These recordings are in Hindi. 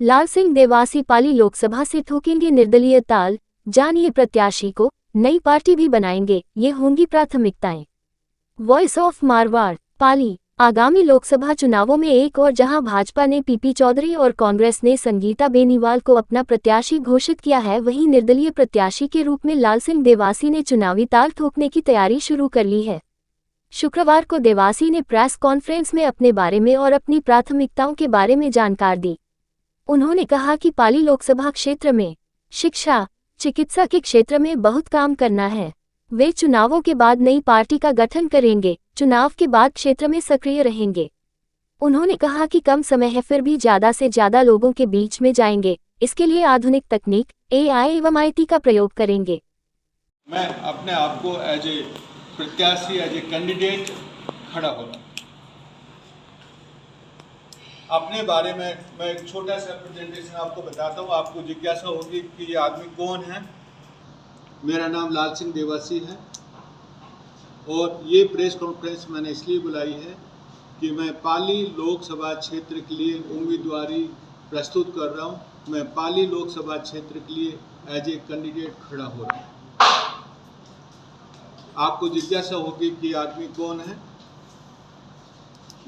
लाल सिंह देवासी पाली लोकसभा से ठोकेंगे निर्दलीय ताल, जानिए प्रत्याशी को नई पार्टी भी बनाएंगे, ये होंगी प्राथमिकताएं। वॉइस ऑफ मारवाड़ पाली। आगामी लोकसभा चुनावों में एक और जहां भाजपा ने पीपी चौधरी और कांग्रेस ने संगीता बेनीवाल को अपना प्रत्याशी घोषित किया है, वहीं निर्दलीय प्रत्याशी के रूप में लाल सिंह देवासी ने चुनावी ताल ठोकने की तैयारी शुरू कर ली है। शुक्रवार को देवासी ने प्रेस कॉन्फ्रेंस में अपने बारे में और अपनी प्राथमिकताओं के बारे में जानकारी दी। उन्होंने कहा कि पाली लोकसभा क्षेत्र में शिक्षा, चिकित्सा के क्षेत्र में बहुत काम करना है। वे चुनावों के बाद नई पार्टी का गठन करेंगे, चुनाव के बाद क्षेत्र में सक्रिय रहेंगे। उन्होंने कहा कि कम समय है, फिर भी ज़्यादा से ज़्यादा लोगों के बीच में जाएंगे। इसके लिए आधुनिक तकनीक, AI एवं IT का प्रयोग करेंगे। मैं अपने आप को एज ए प्रत्याशी, एज ए कैंडिडेट खड़ा होता। अपने बारे में मैं एक छोटा सा प्रेजेंटेशन आपको बताता हूँ। आपको जिज्ञासा होगी कि ये आदमी कौन है। मेरा नाम लाल सिंह देवासी है और ये प्रेस कॉन्फ्रेंस मैंने इसलिए बुलाई है कि मैं पाली लोकसभा क्षेत्र के लिए उम्मीदवारी प्रस्तुत कर रहा हूँ। मैं पाली लोकसभा क्षेत्र के लिए एज ए कैंडिडेट खड़ा हो रहा हूँ। आपको जिज्ञासा होगी कि आदमी कौन है।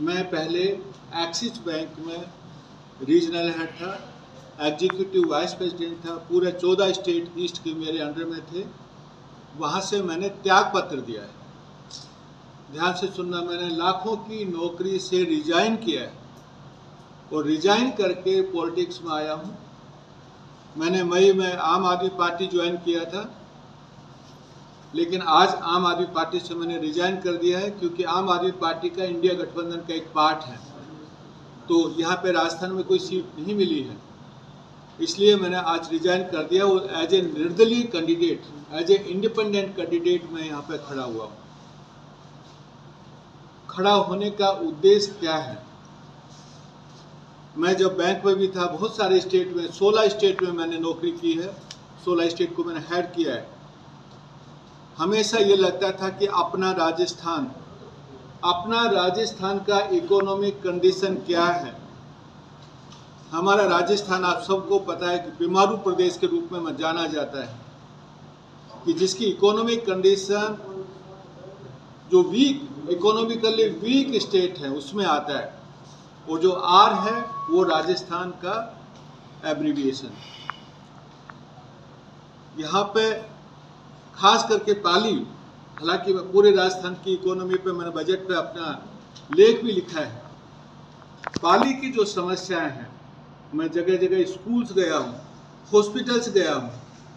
मैं पहले एक्सिस बैंक में रीजनल हेड था, एग्जीक्यूटिव वाइस प्रेसिडेंट था। पूरे 14 स्टेट ईस्ट के मेरे अंडर में थे। वहाँ से मैंने त्याग पत्र दिया है। ध्यान से सुनना, मैंने लाखों की नौकरी से रिजाइन किया है और रिजाइन करके पॉलिटिक्स में आया हूँ। मैंने मई में आम आदमी पार्टी ज्वाइन किया था, लेकिन आज आम आदमी पार्टी से मैंने रिजाइन कर दिया है क्योंकि आम आदमी पार्टी का इंडिया गठबंधन का एक पार्ट है। तो यहाँ पे राजस्थान में कोई सीट नहीं मिली है, इसलिए मैंने आज रिजाइन कर दिया और एज ए निर्दलीय candidate, as a independent candidate मैं यहाँ पे खड़ा हुआ हूँ। खड़ा होने का उद्देश्य क्या है? मैं जब बैंक में भी था, बहुत सारे स्टेट में, 16 स्टेट में मैंने नौकरी की है। 16 स्टेट को मैंने हेड किया है। हमेशा ये लगता था कि अपना राजस्थान का इकोनॉमिक कंडीशन क्या है। हमारा राजस्थान आप सबको पता है कि बीमारू प्रदेश के रूप में जाना जाता है, कि जिसकी इकोनॉमिक कंडीशन जो इकोनॉमिकली वीक स्टेट है उसमें आता है, और जो R है वो राजस्थान का एब्रीविएशन। यहाँ पे खास करके पाली, हालांकि पूरे राजस्थान की इकोनॉमी पे मैंने बजट पे अपना लेख भी लिखा है। पाली की जो समस्याएं हैं, मैं जगह जगह स्कूल्स गया हूँ, हॉस्पिटल्स गया हूँ,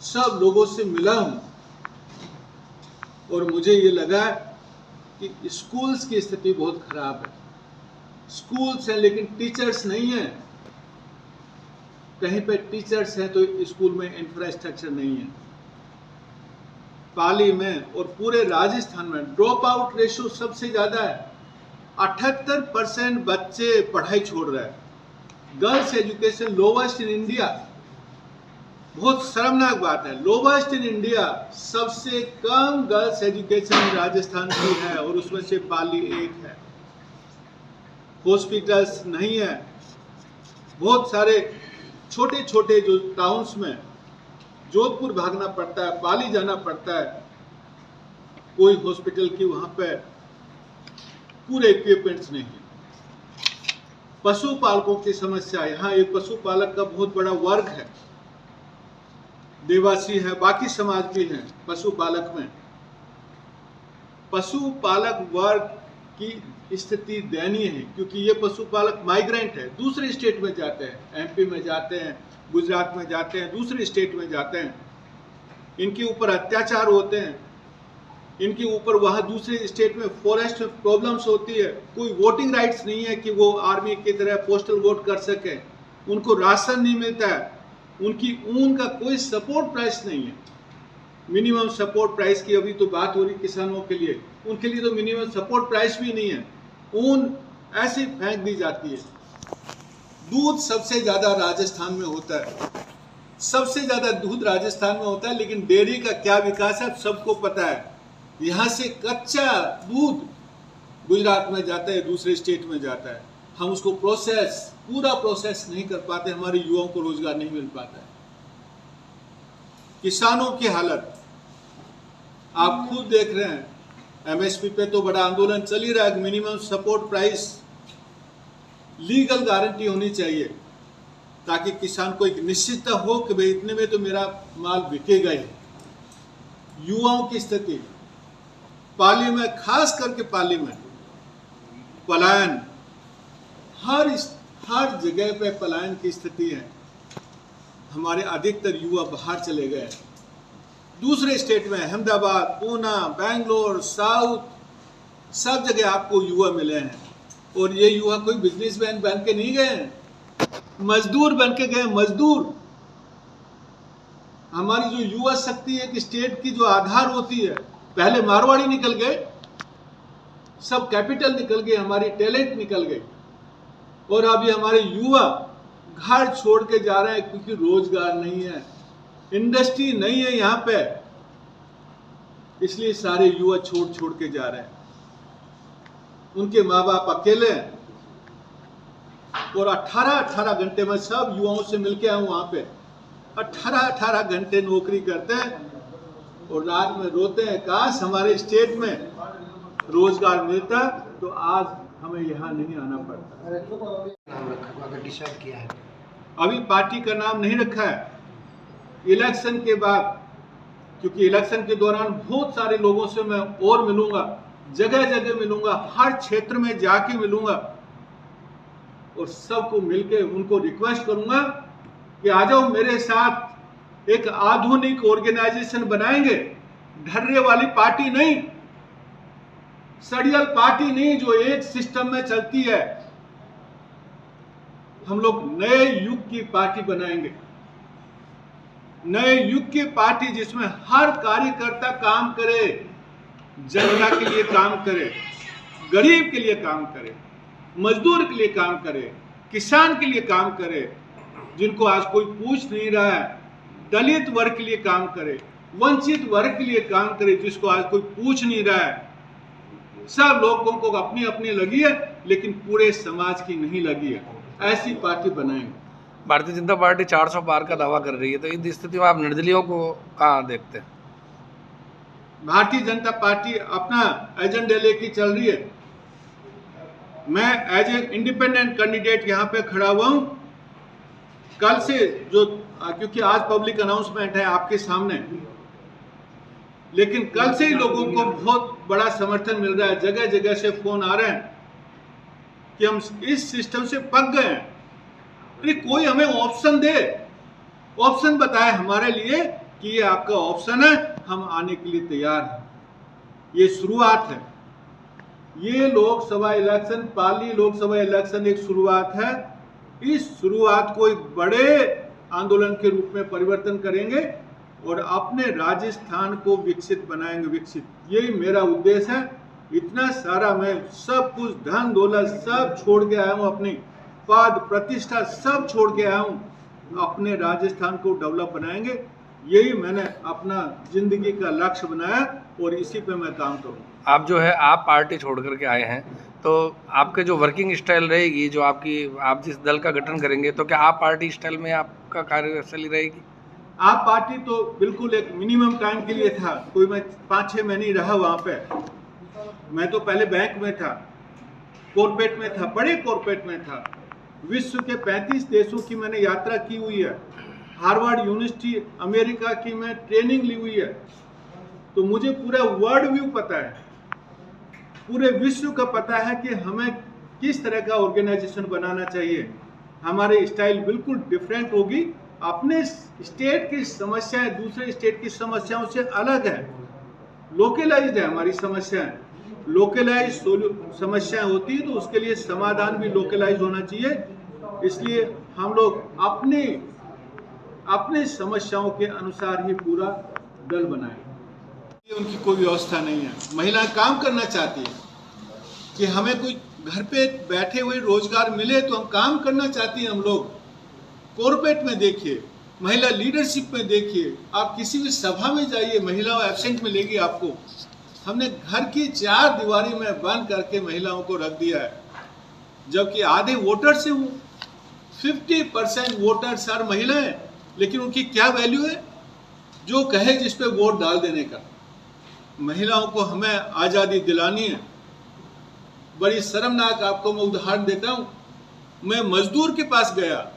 सब लोगों से मिला हूँ और मुझे ये लगा कि स्कूल्स की स्थिति बहुत खराब है। स्कूल्स हैं लेकिन टीचर्स नहीं है। कहीं पे टीचर्स हैं तो स्कूल में इंफ्रास्ट्रक्चर नहीं है। पाली में और पूरे राजस्थान में ड्रॉप आउट रेशियो सबसे ज्यादा है। 78% बच्चे पढ़ाई छोड़ रहे हैं। Girls education lowest in India. बहुत शर्मनाक बात है, लोवेस्ट इन इंडिया। सबसे कम गर्ल्स एजुकेशन राजस्थान की है और उसमें से पाली एक है। हॉस्पिटल्स नहीं है। बहुत सारे छोटे छोटे जो टाउन्स में जोधपुर भागना पड़ता है, पाली जाना पड़ता है, कोई हॉस्पिटल की वहां पे पूरे इक्विपमेंट्स नहीं है। पशुपालकों की समस्या, यहाँ एक पशुपालक का बहुत बड़ा वर्ग है, देवासी है, बाकी समाज भी हैं पशुपालक में। पशुपालक वर्ग की स्थिति दयनीय है क्योंकि ये पशुपालक माइग्रेंट है, दूसरे स्टेट में जाते हैं, MP में जाते हैं, गुजरात में जाते हैं, दूसरे स्टेट में जाते हैं। इनके ऊपर अत्याचार होते हैं, इनके ऊपर वहाँ दूसरे स्टेट में फॉरेस्ट प्रॉब्लम्स होती है। कोई वोटिंग राइट्स नहीं है कि वो आर्मी की तरह पोस्टल वोट कर सके। उनको राशन नहीं मिलता है। उनकी ऊन का कोई सपोर्ट प्राइस नहीं है। मिनिमम सपोर्ट प्राइस की अभी तो बात हो रही किसानों के लिए, उनके लिए तो मिनिमम सपोर्ट प्राइस भी नहीं है। ऊन ऐसी फेंक दी जाती है। दूध सबसे ज्यादा राजस्थान में होता है, सबसे ज्यादा दूध राजस्थान में होता है, लेकिन डेयरी का क्या विकास है सबको पता है। यहाँ से कच्चा दूध गुजरात में जाता है, दूसरे स्टेट में जाता है। हम उसको पूरा प्रोसेस नहीं कर पाते, हमारे युवाओं को रोजगार नहीं मिल पाता है। किसानों की हालत आप खुद देख रहे हैं, एमएसपी पे तो बड़ा आंदोलन चल ही रहा है। Minimum support price legal guarantee होनी चाहिए, ताकि किसान को एक निश्चितता हो कि भाई इतने में तो मेरा माल बिकेगा ही। युवाओं की स्थिति पाली में, खास करके पाली में पलायन, हर जगह पे पलायन की स्थिति है। हमारे अधिकतर युवा बाहर चले गए, दूसरे स्टेट में, अहमदाबाद, पूना, बेंगलोर, साउथ, सब जगह आपको युवा मिले हैं। और ये युवा कोई बिजनेसमैन बन के नहीं गए हैं, मजदूर बन के गए। मजदूर, हमारी जो युवा शक्ति है कि स्टेट की जो आधार होती है, पहले मारवाड़ी निकल गए, सब कैपिटल निकल गए, हमारी टैलेंट निकल गई, और अभी हमारे युवा घर छोड़ के जा रहे हैं क्योंकि रोजगार नहीं है, इंडस्ट्री नहीं है यहाँ पे, इसलिए सारे युवा छोड़ के जा रहे हैं। उनके माँ बाप अकेले हैं, और 18 घंटे में सब युवाओं से मिलके आया हूं, वहां पे 18 घंटे नौकरी करते हैं और रात में रोते हैं, काश हमारे स्टेट में रोजगार मिलता तो आज हमें यहाँ नहीं आना पड़ता। नाम रखा अगर डिसाइड किया है? अभी पार्टी का नाम नहीं रखा है। इलेक्शन के बाद, क्योंकि इलेक्शन के दौरान बहुत सारे लोगों से मैं और मिलूंगा, जगह जगह मिलूंगा, हर क्षेत्र में जाके मिलूंगा, और सबको मिलके उनको रिक्वेस्ट करूंगा कि आ जाओ मेरे साथ, एक आधुनिक ऑर्गेनाइजेशन बनाएंगे। ढर्रे वाली पार्टी नहीं, सड़ियल पार्टी नहीं जो एक सिस्टम में चलती है। हम लोग नए युग की पार्टी बनाएंगे, नए युग की पार्टी जिसमें हर कार्यकर्ता काम करे, जनता के लिए काम करे, गरीब के लिए काम करे, मजदूर के लिए काम करे, किसान के लिए काम करे, जिनको आज कोई पूछ नहीं रहा है, दलित वर्ग के लिए काम करे, वंचित वर्ग के लिए काम करे, जिसको आज कोई पूछ नहीं रहा है। सब लोगों को अपनी अपनी लगी है, लेकिन पूरे समाज की नहीं लगी है। ऐसी पार्टी बनाएंगे। भारतीय जनता पार्टी 400 पार का दावा कर रही है, तो इस स्थिति में आप निर्दलीयों को कहाँ देखते हैं? भारतीय जनता पार्टी अपना एजेंडा लेके चल रही है। मैं एज ए इंडिपेंडेंट कैंडिडेट यहाँ पे खड़ा हुआ हूँ। कल से जो, क्योंकि आज पब्लिक अनाउंसमेंट है आपके सामने, लेकिन कल से ही लोगों को बहुत बड़ा समर्थन मिल रहा है। जगह जगह से फोन आ रहे हैं कि हम इस सिस्टम से पक गए हैं, अरे कोई हमें ऑप्शन दे, ऑप्शन बताए हमारे लिए कि ये आपका ऑप्शन है, हम आने के लिए तैयार हैं। ये शुरुआत है। ये लोकसभा इलेक्शन, पाली लोकसभा इलेक्शन एक शुरुआत है। इस शुरुआत को एक बड़े आंदोलन के रूप में परिवर्तन करेंगे और अपने राजस्थान को विकसित बनाएंगे। विकसित, यही मेरा उद्देश्य है। इतना सारा मैं सब कुछ, धन दौलत सब छोड़ के आया हूँ, अपनी पद प्रतिष्ठा सब छोड़ के आया हूँ। अपने राजस्थान को डेवलप बनाएंगे, यही मैंने अपना जिंदगी का लक्ष्य बनाया और इसी पे मैं काम करूँगा। आप जो है, आप पार्टी छोड़ करके आए हैं, तो आपके जो वर्किंग स्टाइल रहेगी, जो आप जिस दल का गठन करेंगे, तो क्या आप पार्टी स्टाइल में आपका कार्यशैली रहेगी? आप पार्टी तो बिल्कुल एक मिनिमम टाइम के लिए था, कोई मैं 5-6 महीने रहा वहाँ पे। मैं तो पहले बैंक में था, कॉर्पोरेट में था, बड़े कॉर्पोरेट में था। विश्व के 35 देशों की मैंने यात्रा की हुई है। हार्वर्ड यूनिवर्सिटी अमेरिका की मैं ट्रेनिंग ली हुई है, तो मुझे पूरा वर्ल्ड व्यू पता है, पूरे विश्व का पता है कि हमें किस तरह का ऑर्गेनाइजेशन बनाना चाहिए। हमारी स्टाइल बिल्कुल डिफरेंट होगी। अपने स्टेट की समस्याएं दूसरे स्टेट की समस्याओं से अलग है, लोकलाइज्ड है हमारी समस्याएं। लोकलाइज समस्याएं होती है तो उसके लिए समाधान भी लोकलाइज होना चाहिए। इसलिए हम लोग अपने समस्याओं के अनुसार ही पूरा दल बनाएंगे। उनकी कोई व्यवस्था नहीं है। महिलाएं काम करना चाहती है कि हमें कोई घर पे बैठे हुए रोजगार मिले, तो हम काम करना चाहती हैं। हम लोग कॉर्पोरेट में देखिए, महिला लीडरशिप में देखिए, आप किसी भी सभा में जाइए, महिला एब्सेंट मिलेगी आपको। हमने घर की 4 दीवारी में बंद करके महिलाओं को रख दिया है। जबकि आधे वोटर से हूँ। 50% वोटर सर महिला है, लेकिन उनकी क्या वैल्यू है? जो कहे जिस पे वोट डाल देने का। महिलाओं को हमें आज़ादी दिलानी है। बड़ी शर्मनाक आपको मैं उदाहरण देता हूँ। मैं मजदूर के पास गया,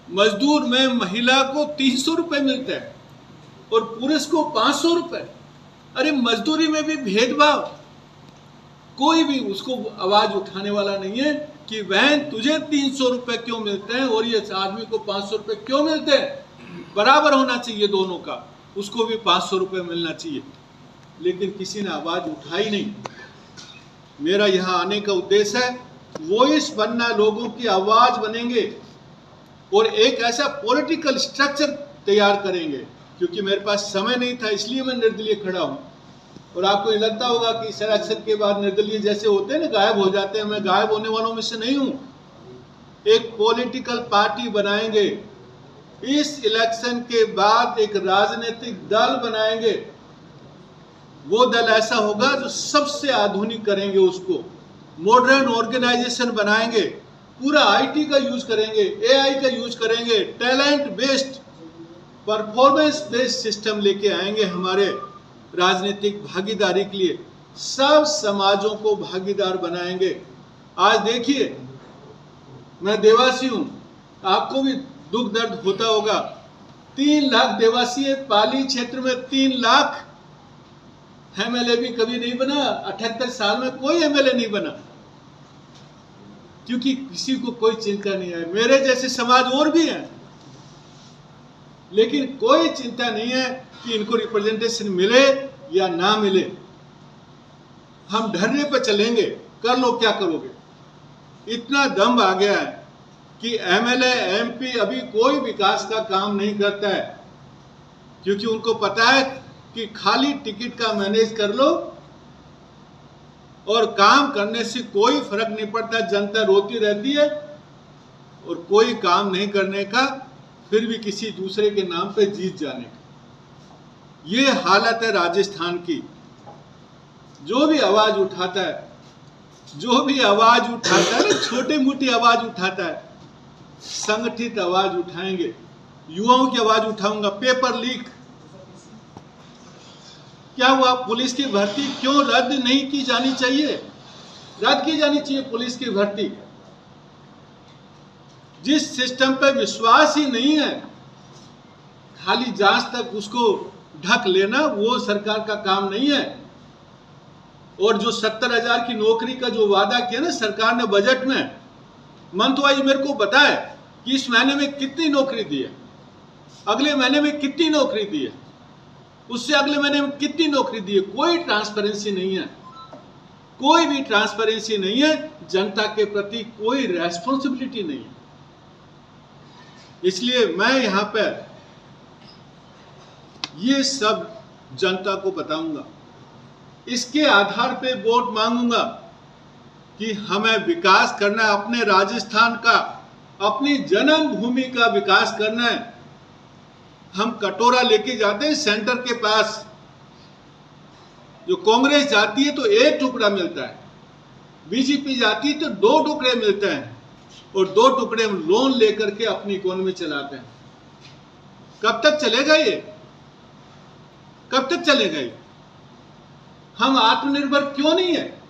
मजदूर में महिला को 300 रुपये मिलता है और पुरुष को 500 रुपये। अरे मजदूरी में भी भेदभाव। कोई भी उसको आवाज उठाने वाला नहीं है कि बहन तुझे 300 रुपये क्यों मिलते हैं और ये आदमी को 500 रुपये क्यों मिलते हैं। बराबर होना चाहिए दोनों का, उसको भी 500 रुपये मिलना चाहिए। लेकिन किसी ने आवाज उठाई नहीं। मेरा यहाँ आने का उद्देश्य है वॉइस बनना, लोगों की आवाज बनेंगे और एक ऐसा पॉलिटिकल स्ट्रक्चर तैयार करेंगे। क्योंकि मेरे पास समय नहीं था, इसलिए मैं निर्दलीय खड़ा हूँ। और आपको ये लगता होगा कि इलेक्शन के बाद निर्दलीय जैसे होते हैं ना, गायब हो जाते हैं। मैं गायब होने वालों में से नहीं हूँ। एक पॉलिटिकल पार्टी बनाएंगे, इस इलेक्शन के बाद एक राजनीतिक दल बनाएंगे। वो दल ऐसा होगा जो सबसे आधुनिक करेंगे, उसको मॉडर्न ऑर्गेनाइजेशन बनाएंगे, पूरा आईटी का यूज करेंगे, एआई का यूज करेंगे, talent based, performance based system लेके आएंगे हमारे राजनीतिक भागीदारी के लिए। सब समाजों को भागीदार बनाएंगे। आज देखिए, मैं देवासी हूं, आपको भी दुख दर्द होता होगा। 3 लाख देवासी है, पाली क्षेत्र में 3 लाख। एमएलए भी कभी नहीं बना, 78 साल में कोई एमएलए नहीं बना, क्योंकि किसी को कोई चिंता नहीं है। मेरे जैसे समाज और भी हैं, लेकिन कोई चिंता नहीं है कि इनको रिप्रेजेंटेशन मिले या ना मिले। हम धरने पर चलेंगे, कर लो क्या करोगे। इतना दम आ गया है कि एमएलए एमपी अभी कोई विकास का काम नहीं करता है, क्योंकि उनको पता है कि खाली टिकट का मैनेज कर लो और काम करने से कोई फर्क नहीं पड़ता। जनता रोती रहती है और कोई काम नहीं करने का, फिर भी किसी दूसरे के नाम पे जीत जाने का। ये हालत है राजस्थान की। जो भी आवाज उठाता है, जो भी आवाज उठाता है ना, छोटी मोटी आवाज उठाता है, संगठित आवाज उठाएंगे। युवाओं की आवाज उठाऊंगा। पेपर लीक क्या हुआ? पुलिस की भर्ती क्यों रद्द नहीं की जानी चाहिए? रद्द की जानी चाहिए पुलिस की भर्ती। जिस सिस्टम पे विश्वास ही नहीं है, खाली जांच तक उसको ढक लेना, वो सरकार का काम नहीं है। और जो 70,000 की नौकरी का जो वादा किया ना सरकार ने बजट में, मंथ वाइज मेरे को बताए कि इस महीने में कितनी नौकरी दी है, अगले महीने में कितनी नौकरी दी है, उससे अगले महीने में कितनी नौकरी दी है। कोई ट्रांसपेरेंसी नहीं है, कोई भी ट्रांसपेरेंसी नहीं है। जनता के प्रति कोई रेस्पॉन्सिबिलिटी नहीं है। इसलिए मैं यहां पर ये सब जनता को बताऊंगा, इसके आधार पे वोट मांगूंगा कि हमें विकास करना है, अपने राजस्थान का, अपनी जन्मभूमि का विकास करना है। हम कटोरा लेके जाते हैं सेंटर के पास, जो कांग्रेस जाती है तो 1 टुकड़ा मिलता है, बीजेपी जाती है तो 2 टुकड़े मिलते हैं, और 2 टुकड़े हम लोन लेकर के अपनी इकोनॉमी चलाते हैं। कब तक चलेगा ये? कब तक चलेगा ये? हम आत्मनिर्भर क्यों नहीं है?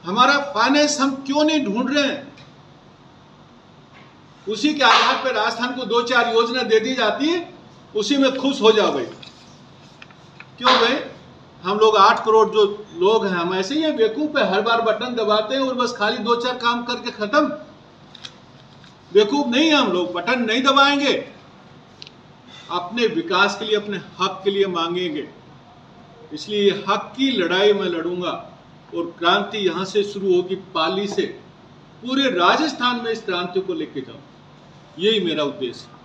हमारा फाइनेंस हम क्यों नहीं ढूंढ रहे हैं? उसी के आधार पर राजस्थान को 2-4 योजना दे दी जाती है, उसी में खुश हो जाओ भाई। क्यों भाई? हम लोग 8 करोड़ जो लोग हैं, हम ऐसे ही हैं बेवकूफ है, हर बार बटन दबाते हैं और बस खाली 2-4 काम करके खत्म। बेवकूफ नहीं है हम लोग, बटन नहीं दबाएंगे, अपने विकास के लिए, अपने हक के लिए मांगेंगे। इसलिए हक की लड़ाई मैं लड़ूंगा और क्रांति यहां से शुरू होगी, पाली से। पूरे राजस्थान में इस क्रांति को लेके जाऊं, यही मेरा उद्देश्य है।